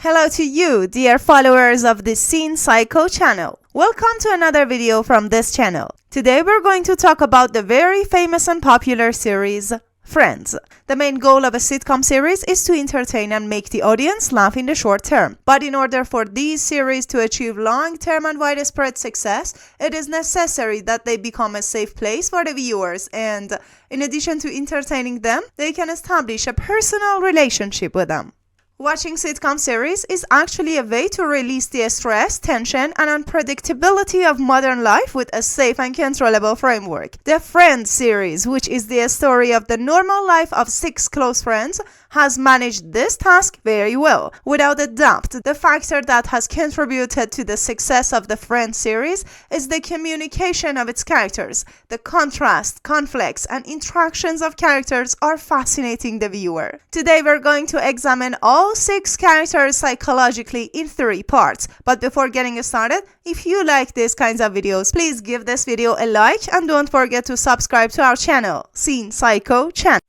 Hello to you, dear followers of the Scene Psycho channel. Welcome to another video from this channel. Today we're going to talk about the very famous and popular series, Friends. The main goal of a sitcom series is to entertain and make the audience laugh in the short term. But in order for these series to achieve long-term and widespread success, it is necessary that they become a safe place for the viewers, and in addition to entertaining them, they can establish a personal relationship with them. Watching sitcom series is actually a way to release the stress, tension, and unpredictability of modern life with a safe and controllable framework. The Friends series, which is the story of the normal life of 6 close friends, has managed this task very well. Without a doubt, the factor that has contributed to the success of the Friends series is the communication of its characters. The contrast, conflicts, and interactions of characters are fascinating the viewer. Today we're going to examine all 6 characters psychologically in 3 parts. But before getting started, if you like these kinds of videos, please give this video a like and don't forget to subscribe to our channel, Scene Psycho channel.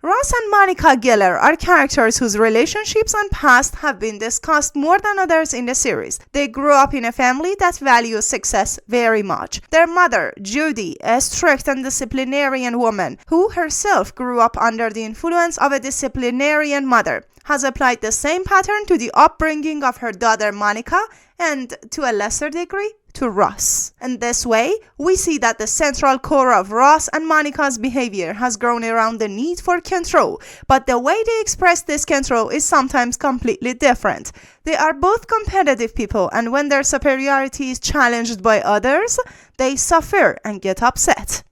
Ross and Monica Geller are characters whose relationships and past have been discussed more than others in the series. They grew up in a family that values success very much. Their mother, Judy, a strict and disciplinarian woman who herself grew up under the influence of a disciplinarian mother, has applied the same pattern to the upbringing of her daughter Monica and, to a lesser degree, to Ross. In this way, we see that the central core of Ross and Monica's behavior has grown around the need for control, but the way they express this control is sometimes completely different. They are both competitive people, and when their superiority is challenged by others, they suffer and get upset.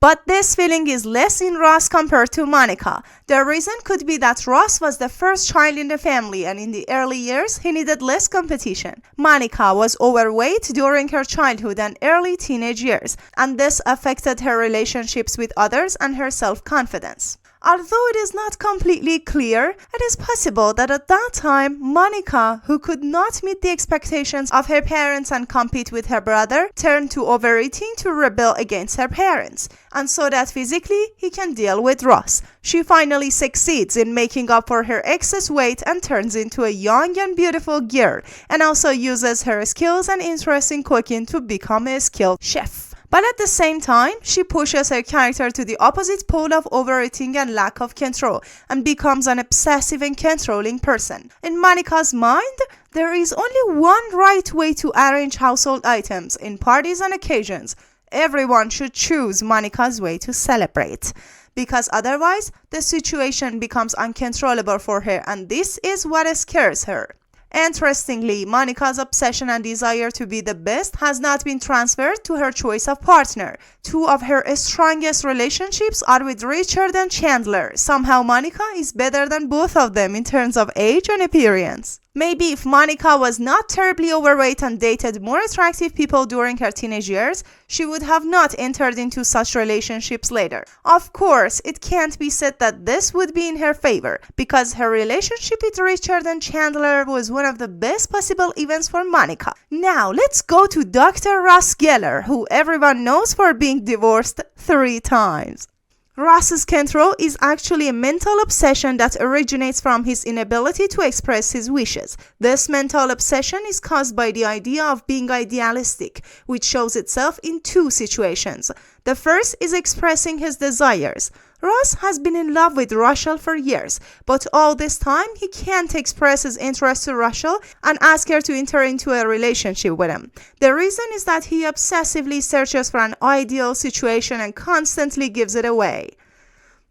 But this feeling is less in Ross compared to Monica. The reason could be that Ross was the first child in the family, and in the early years, he needed less competition. Monica was overweight during her childhood and early teenage years, and this affected her relationships with others and her self-confidence. Although it is not completely clear, it is possible that at that time, Monica, who could not meet the expectations of her parents and compete with her brother, turned to overeating to rebel against her parents, and so that physically he can deal with Ross. She finally succeeds in making up for her excess weight and turns into a young and beautiful girl, and also uses her skills and interest in cooking to become a skilled chef. But at the same time, she pushes her character to the opposite pole of overeating and lack of control, and becomes an obsessive and controlling person. In Monica's mind, there is only one right way to arrange household items in parties and occasions. Everyone should choose Monica's way to celebrate, because otherwise the situation becomes uncontrollable for her, and this is what scares her. Interestingly, Monica's obsession and desire to be the best has not been transferred to her choice of partner. 2 of her strongest relationships are with Richard and Chandler. Somehow Monica is better than both of them in terms of age and appearance. Maybe if Monica was not terribly overweight and dated more attractive people during her teenage years, she would have not entered into such relationships later. Of course, it can't be said that this would be in her favor, because her relationship with Richard and Chandler was one of the best possible events for Monica. Now, let's go to Dr. Ross Geller, who everyone knows for being divorced 3 times. Ross's control is actually a mental obsession that originates from his inability to express his wishes. This mental obsession is caused by the idea of being idealistic, which shows itself in 2 situations. The first is expressing his desires. Ross has been in love with Rachel for years, but all this time he can't express his interest to Rachel and ask her to enter into a relationship with him. The reason is that he obsessively searches for an ideal situation and constantly gives it away.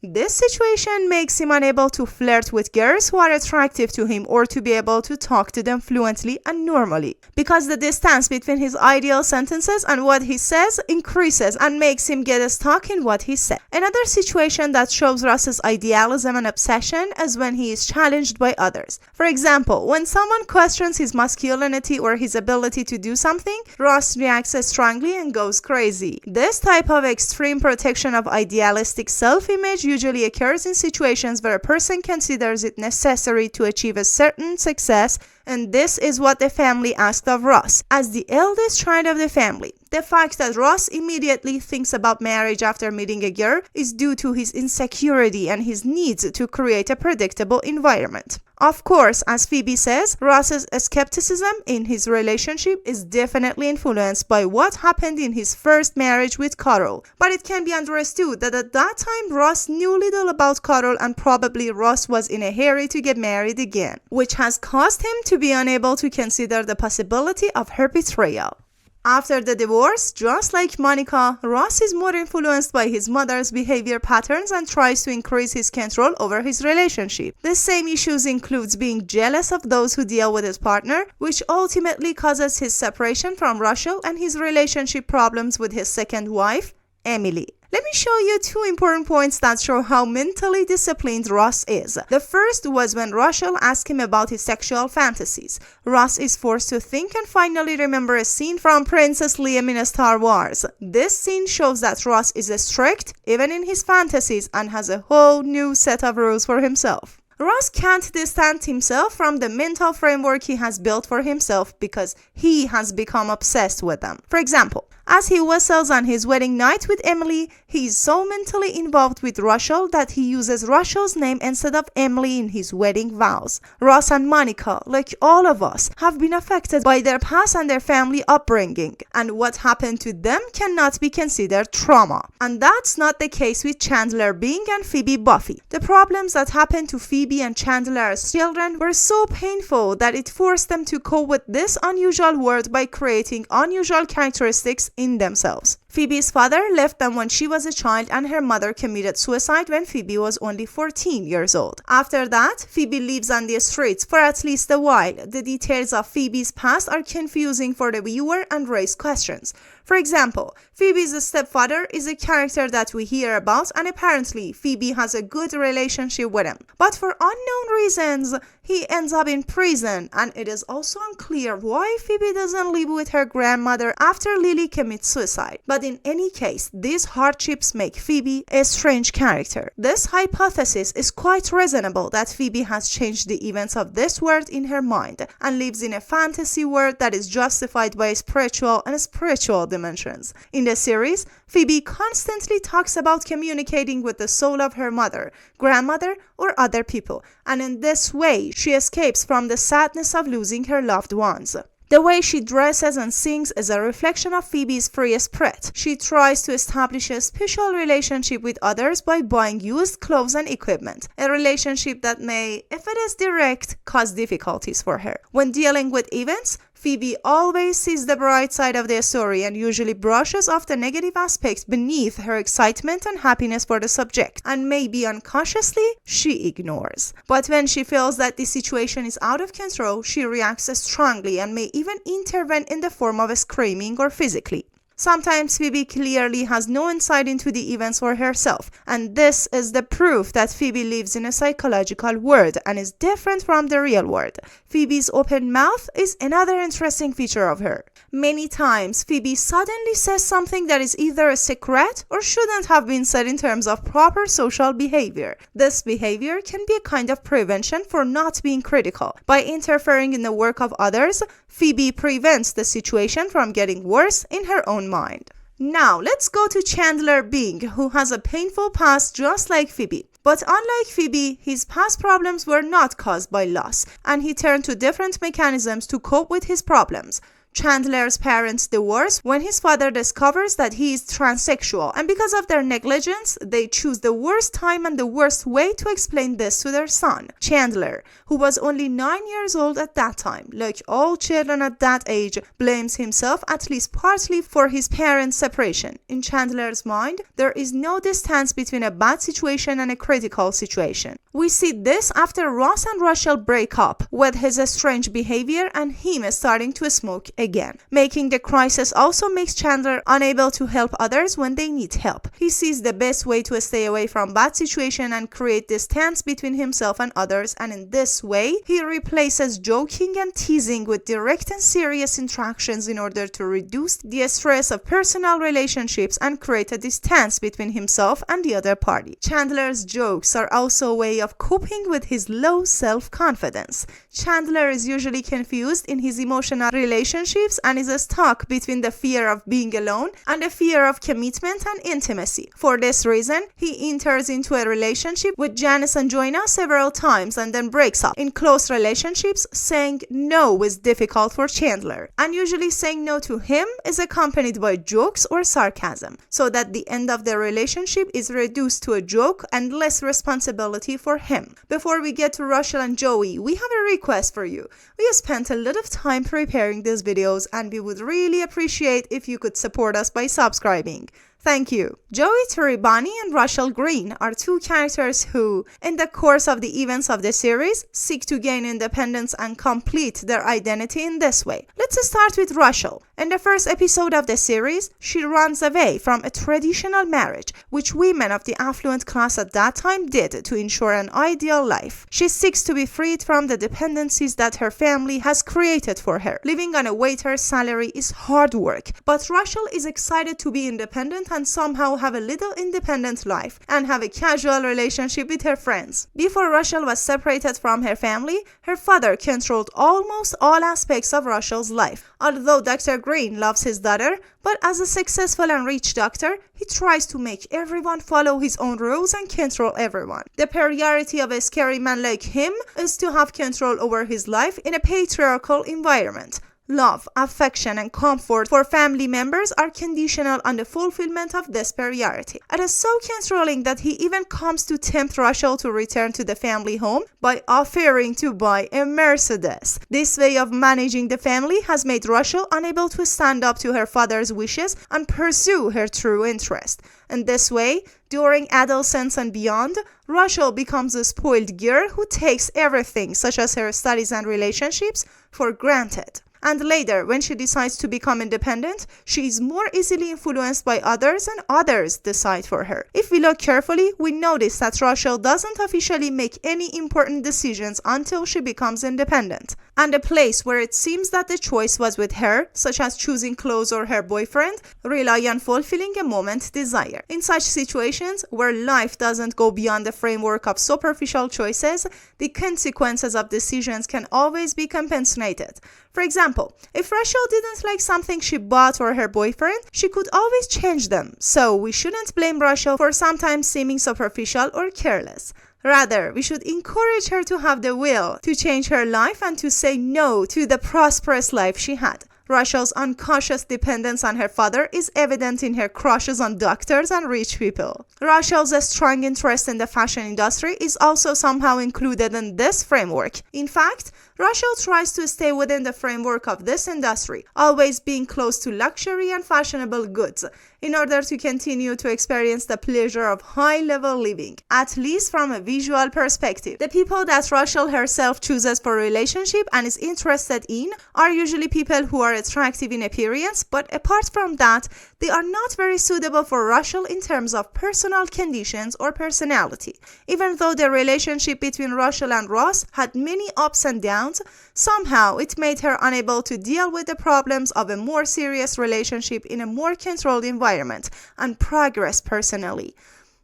This situation makes him unable to flirt with girls who are attractive to him or to be able to talk to them fluently and normally, because the distance between his ideal sentences and what he says increases and makes him get stuck in what he said. Another situation that shows Ross's idealism and obsession is when he is challenged by others. For example, when someone questions his masculinity or his ability to do something, Ross reacts strongly and goes crazy. This type of extreme protection of idealistic self-image usually occurs in situations where a person considers it necessary to achieve a certain success And this is what the family asked of Ross. As the eldest child of the family, the fact that Ross immediately thinks about marriage after meeting a girl is due to his insecurity and his needs to create a predictable environment. Of course, as Phoebe says, Ross's skepticism in his relationship is definitely influenced by what happened in his first marriage with Carol. But it can be understood that at that time Ross knew little about Carol, and probably Ross was in a hurry to get married again, which has caused him to be unable to consider the possibility of her betrayal. After the divorce, just like Monica, Ross is more influenced by his mother's behavior patterns and tries to increase his control over his relationship. The same issues includes being jealous of those who deal with his partner, which ultimately causes his separation from Rachel and his relationship problems with his second wife, Emily. Let me show you two important points that show how mentally disciplined Ross is. The first was when Rachel asked him about his sexual fantasies. Ross is forced to think and finally remember a scene from Princess Leia in Star Wars. This scene shows that Ross is strict even in his fantasies and has a whole new set of rules for himself. Ross can't distance himself from the mental framework he has built for himself because he has become obsessed with them. For example, as he whistles on his wedding night with Emily, he is so mentally involved with Rachel that he uses Rachel's name instead of Emily in his wedding vows. Ross and Monica, like all of us, have been affected by their past and their family upbringing, and what happened to them cannot be considered trauma. And that's not the case with Chandler Bing and Phoebe Buffy. The problems that happened to Phoebe and Chandler as children were so painful that it forced them to cope with this unusual world by creating unusual characteristics in themselves. Phoebe's father left them when she was a child, and her mother committed suicide when Phoebe was only 14 years old. After that, Phoebe lives on the streets for at least a while. The details of Phoebe's past are confusing for the viewer and raise questions. For example, Phoebe's stepfather is a character that we hear about, and apparently Phoebe has a good relationship with him. But for unknown reasons, he ends up in prison, and it is also unclear why Phoebe doesn't live with her grandmother after Lily commits suicide. But in any case, these hardships make Phoebe a strange character. This hypothesis is quite reasonable that Phoebe has changed the events of this world in her mind and lives in a fantasy world that is justified by spiritual and spiritual dimensions. In the series, Phoebe constantly talks about communicating with the soul of her mother, grandmother, or other people, and in this way, she escapes from the sadness of losing her loved ones. The way she dresses and sings is a reflection of Phoebe's free spirit. She tries to establish a special relationship with others by buying used clothes and equipment, a relationship that may, if it is direct, cause difficulties for her. When dealing with events, Phoebe always sees the bright side of the story and usually brushes off the negative aspects beneath her excitement and happiness for the subject, and maybe unconsciously, she ignores. But when she feels that the situation is out of control, she reacts strongly and may even intervene in the form of screaming or physically. Sometimes Phoebe clearly has no insight into the events for herself, and this is the proof that Phoebe lives in a psychological world and is different from the real world. Phoebe's open mouth is another interesting feature of her. Many times, Phoebe suddenly says something that is either a secret or shouldn't have been said in terms of proper social behavior. This behavior can be a kind of prevention for not being critical. By interfering in the work of others, Phoebe prevents the situation from getting worse in her own mind. Now, let's go to Chandler Bing, who has a painful past just like Phoebe. But unlike Phoebe, his past problems were not caused by loss, and he turned to different mechanisms to cope with his problems. Chandler's parents divorce when his father discovers that he is transsexual, and because of their negligence, they choose the worst time and the worst way to explain this to their son, Chandler, who was only 9 years old at that time. Like all children at that age, blames himself at least partly for his parents' separation. In Chandler's mind, there is no distance between a bad situation and a critical situation. We see this after Ross and Rachel break up, with his strange behavior and him starting to smoke again. Making the crisis also makes Chandler unable to help others when they need help. He sees the best way to stay away from bad situations and create distance between himself and others, and in this way, he replaces joking and teasing with direct and serious interactions in order to reduce the stress of personal relationships and create a distance between himself and the other party. Chandler's jokes are also a way of coping with his low self-confidence. Chandler is usually confused in his emotional relationships and is stuck between the fear of being alone and the fear of commitment and intimacy. For this reason, he enters into a relationship with Janice and Joanna several times and then breaks up. In close relationships, saying no is difficult for Chandler, and usually saying no to him is accompanied by jokes or sarcasm, so that the end of the relationship is reduced to a joke and less responsibility for him. Before we get to Rachel and Joey, we have a request for you. We spent a lot of time preparing these videos and we would really appreciate if you could support us by subscribing. Thank you. Joey Tribani and Rachel Green are two characters who, in the course of the events of the series, seek to gain independence and complete their identity in this way. Let's start with Rachel. In the first episode of the series, she runs away from a traditional marriage, which women of the affluent class at that time did to ensure an ideal life. She seeks to be freed from the dependencies that her family has created for her. Living on a waiter's salary is hard work, but Rachel is excited to be independent and somehow have a little independent life and have a casual relationship with her friends. Before Rachel was separated from her family, her father controlled almost all aspects of Rachel's life. Although Dr. Green loves his daughter, but as a successful and rich doctor, he tries to make everyone follow his own rules and control everyone. The priority of a scary man like him is to have control over his life in a patriarchal environment. Love, affection, and comfort for family members are conditional on the fulfillment of this priority. It is so controlling that he even comes to tempt Rachel to return to the family home by offering to buy a Mercedes. This way of managing the family has made Rachel unable to stand up to her father's wishes and pursue her true interest. In this way, during adolescence and beyond, Rachel becomes a spoiled girl who takes everything, such as her studies and relationships, for granted. And later, when she decides to become independent, she is more easily influenced by others and others decide for her. If we look carefully, we notice that Rachel doesn't officially make any important decisions until she becomes independent. And a place where it seems that the choice was with her, such as choosing clothes or her boyfriend, rely on fulfilling a moment's desire. In such situations, where life doesn't go beyond the framework of superficial choices, the consequences of decisions can always be compensated. For example, if Rachel didn't like something she bought or her boyfriend, she could always change them. So we shouldn't blame Rachel for sometimes seeming superficial or careless. Rather, we should encourage her to have the will to change her life and to say no to the prosperous life she had. Rachel's unconscious dependence on her father is evident in her crushes on doctors and rich people. Rachel's strong interest in the fashion industry is also somehow included in this framework. In fact, Rachel tries to stay within the framework of this industry, always being close to luxury and fashionable goods, in order to continue to experience the pleasure of high-level living, at least from a visual perspective. The people that Rachel herself chooses for relationship and is interested in are usually people who are attractive in appearance, but apart from that, they are not very suitable for Rachel in terms of personal conditions or personality. Even though the relationship between Rachel and Ross had many ups and downs, somehow it made her unable to deal with the problems of a more serious relationship in a more controlled environment and progress personally.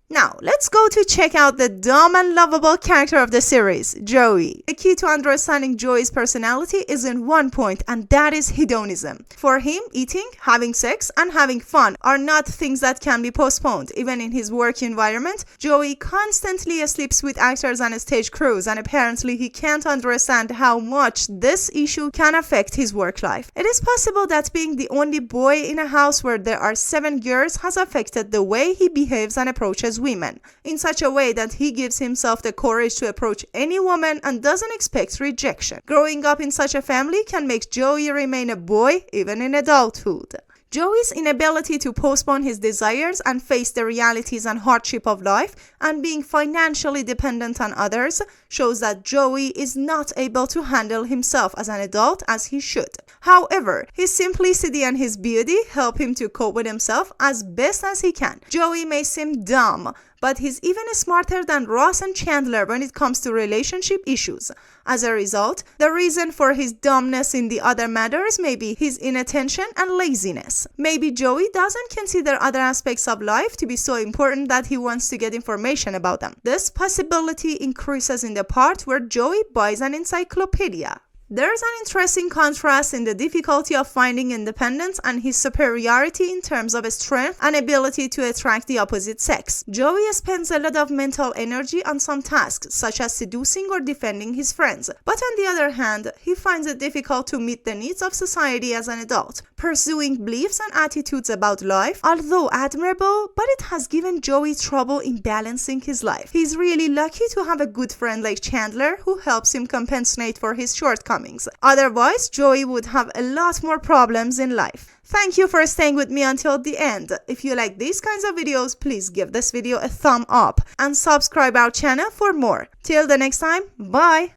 Now, let's go to check out the dumb and lovable character of the series, Joey. The key to understanding Joey's personality is in one point, and that is hedonism. For him, eating, having sex, and having fun are not things that can be postponed. Even in his work environment, Joey constantly sleeps with actors and stage crews, and apparently he can't understand how much this issue can affect his work life. It is possible that being the only boy in a house where there are 7 girls has affected the way he behaves and approaches women, in such a way that he gives himself the courage to approach any woman and doesn't expect rejection. Growing up in such a family can make Joey remain a boy even in adulthood. Joey's inability to postpone his desires and face the realities and hardship of life and being financially dependent on others shows that Joey is not able to handle himself as an adult as he should. However, his simplicity and his beauty help him to cope with himself as best as he can. Joey may seem dumb, but he's even smarter than Ross and Chandler when it comes to relationship issues. As a result, the reason for his dumbness in the other matters may be his inattention and laziness. Maybe Joey doesn't consider other aspects of life to be so important that he wants to get information about them. This possibility increases in the part where Joey buys an encyclopedia. There's an interesting contrast in the difficulty of finding independence and his superiority in terms of strength and ability to attract the opposite sex. Joey spends a lot of mental energy on some tasks, such as seducing or defending his friends. But on the other hand, he finds it difficult to meet the needs of society as an adult. Pursuing beliefs and attitudes about life, although admirable, but it has given Joey trouble in balancing his life. He's really lucky to have a good friend like Chandler who helps him compensate for his shortcomings. Otherwise, Joey would have a lot more problems in life. Thank you for staying with me until the end. If you like these kinds of videos, please give this video a thumb up and subscribe our channel for more. Till the next time, bye!